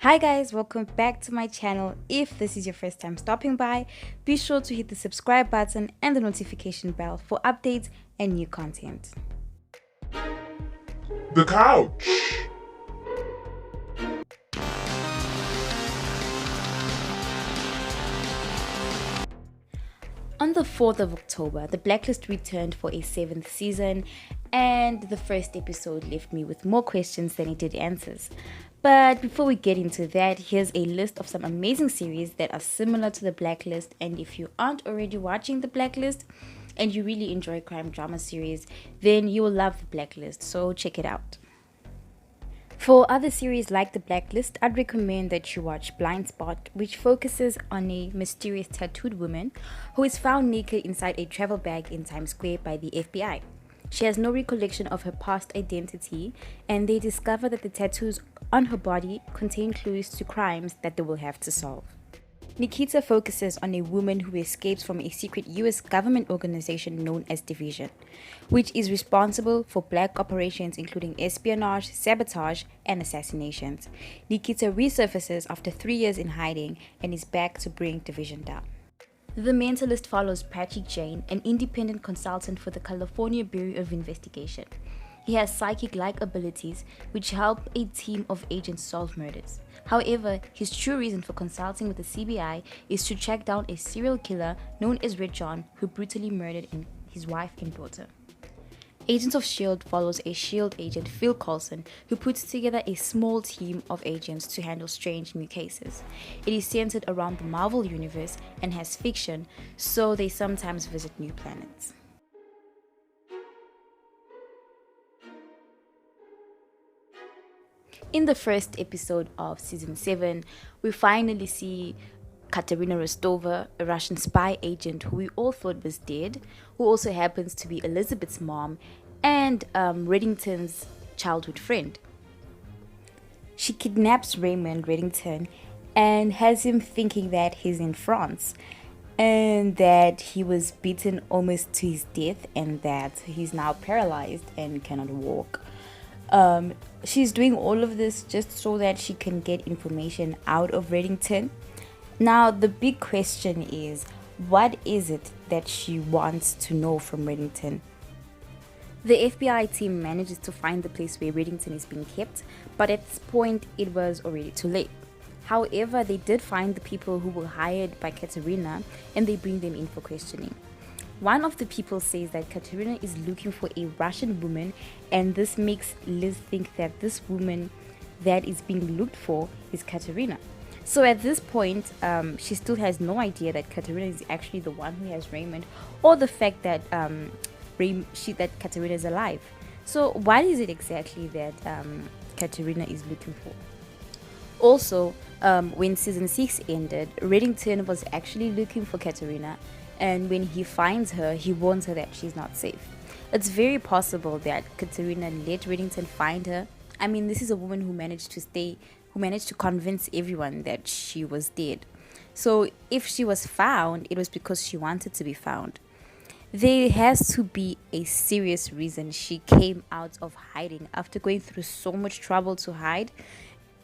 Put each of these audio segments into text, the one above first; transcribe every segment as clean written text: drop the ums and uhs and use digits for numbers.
Hi guys, welcome back to my channel. If this is your first time stopping by, be sure to hit the subscribe button and the notification bell for updates and new content. The couch. On the 4th of October, The Blacklist returned for a 7th season, and the first episode left me with more questions than it did answers. But before we get into that, here's a list of some amazing series that are similar to The Blacklist, and if you aren't already watching The Blacklist and you really enjoy crime drama series, then you will love The Blacklist, so check it out. For other series like The Blacklist, I'd recommend that you watch Blindspot, which focuses on a mysterious tattooed woman who is found naked inside a travel bag in Times Square by the FBI. She has no recollection of her past identity, and they discover that the tattoos on her body contain clues to crimes that they will have to solve. Nikita focuses on a woman who escapes from a secret US government organization known as Division, which is responsible for black operations including espionage, sabotage, and assassinations. Nikita resurfaces after 3 years in hiding and is back to bring Division down. The Mentalist follows Patrick Jane, an independent consultant for the California Bureau of Investigation. He has psychic-like abilities which help a team of agents solve murders. However, his true reason for consulting with the CBI is to track down a serial killer known as Red John who brutally murdered his wife and daughter. Agents of S.H.I.E.L.D. follows a S.H.I.E.L.D. agent, Phil Coulson, who puts together a small team of agents to handle strange new cases. It is centered around the Marvel Universe and has fiction, so they sometimes visit new planets. In the first episode of Season 7, we finally see Katerina Rostova, a Russian spy agent who we all thought was dead, who also happens to be Elizabeth's mom and Reddington's childhood friend. She kidnaps Raymond Reddington and has him thinking that he's in France and that he was beaten almost to his death and that he's now paralyzed and cannot walk. She's doing all of this just so that she can get information out of Reddington. Now, the big question is, what is it that she wants to know from Reddington? The FBI team manages to find the place where Reddington is being kept, but at this point, it was already too late. However, they did find the people who were hired by Katerina and they bring them in for questioning. One of the people says that Katerina is looking for a Russian woman, and this makes Liz think that this woman that is being looked for is Katerina. So at this point, she still has no idea that Katerina is actually the one who has Raymond, or the fact that that Katerina is alive. So what is it exactly that Katerina is looking for? Also, when season 6 ended, Reddington was actually looking for Katerina, and when he finds her, he warns her that she's not safe. It's very possible that Katerina let Reddington find her. I mean, this is a woman who managed to convince everyone that she was dead. So if she was found, it was because she wanted to be found. There has to be a serious reason she came out of hiding after going through so much trouble to hide.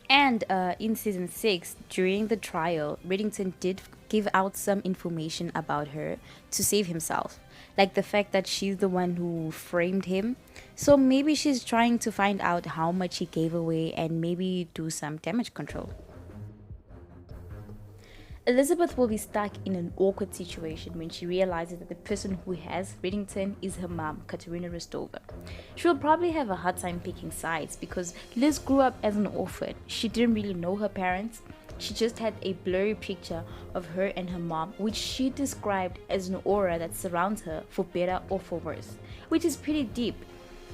And in season 6, during the trial, Reddington did give out some information about her to save himself, like the fact that she's the one who framed him. So maybe she's trying to find out how much he gave away and maybe do some damage control. Elizabeth will be stuck in an awkward situation when she realizes that the person who has Reddington is her mom, Katerina Rostova. She will probably have a hard time picking sides because Liz grew up as an orphan. She didn't really know her parents. She just had a blurry picture of her and her mom, which she described as an aura that surrounds her for better or for worse, which is pretty deep.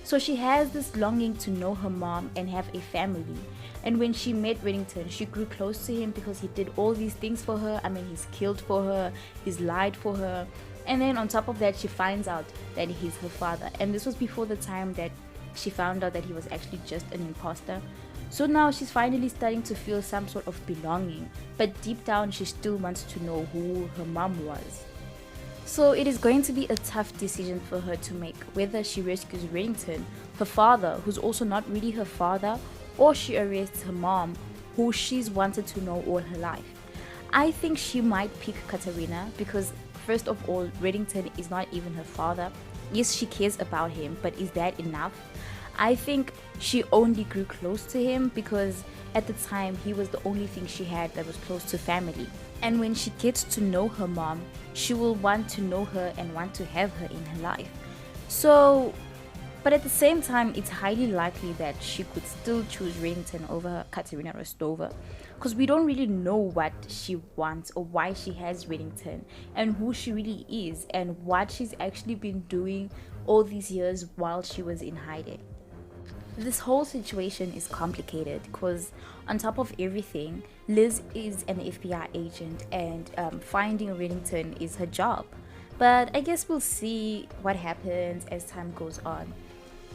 So she has this longing to know her mom and have a family. And when she met Reddington, she grew close to him because he did all these things for her. I mean, he's killed for her, he's lied for her. And then on top of that, she finds out that he's her father. And this was before the time that she found out that he was actually just an imposter. So now she's finally starting to feel some sort of belonging. But deep down, she still wants to know who her mom was. So it is going to be a tough decision for her to make, whether she rescues Reddington, her father, who's also not really her father, or she arrests her mom, who she's wanted to know all her life. I think she might pick Katerina because, first of all, Reddington is not even her father. Yes, she cares about him, but is that enough? I think she only grew close to him because at the time he was the only thing she had that was close to family. And when she gets to know her mom, she will want to know her and want to have her in her life. So, but at the same time, it's highly likely that she could still choose Reddington over Katerina Rostova because we don't really know what she wants or why she has Reddington and who she really is and what she's actually been doing all these years while she was in hiding. This whole situation is complicated because, on top of everything, Liz is an FBI agent and finding Reddington is her job. But I guess we'll see what happens as time goes on.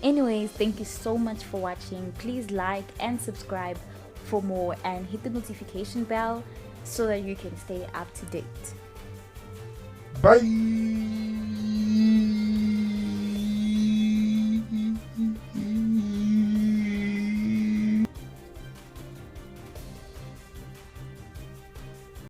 Anyways, thank you so much for watching. Please like and subscribe for more and hit the notification bell so that you can stay up to date. Bye.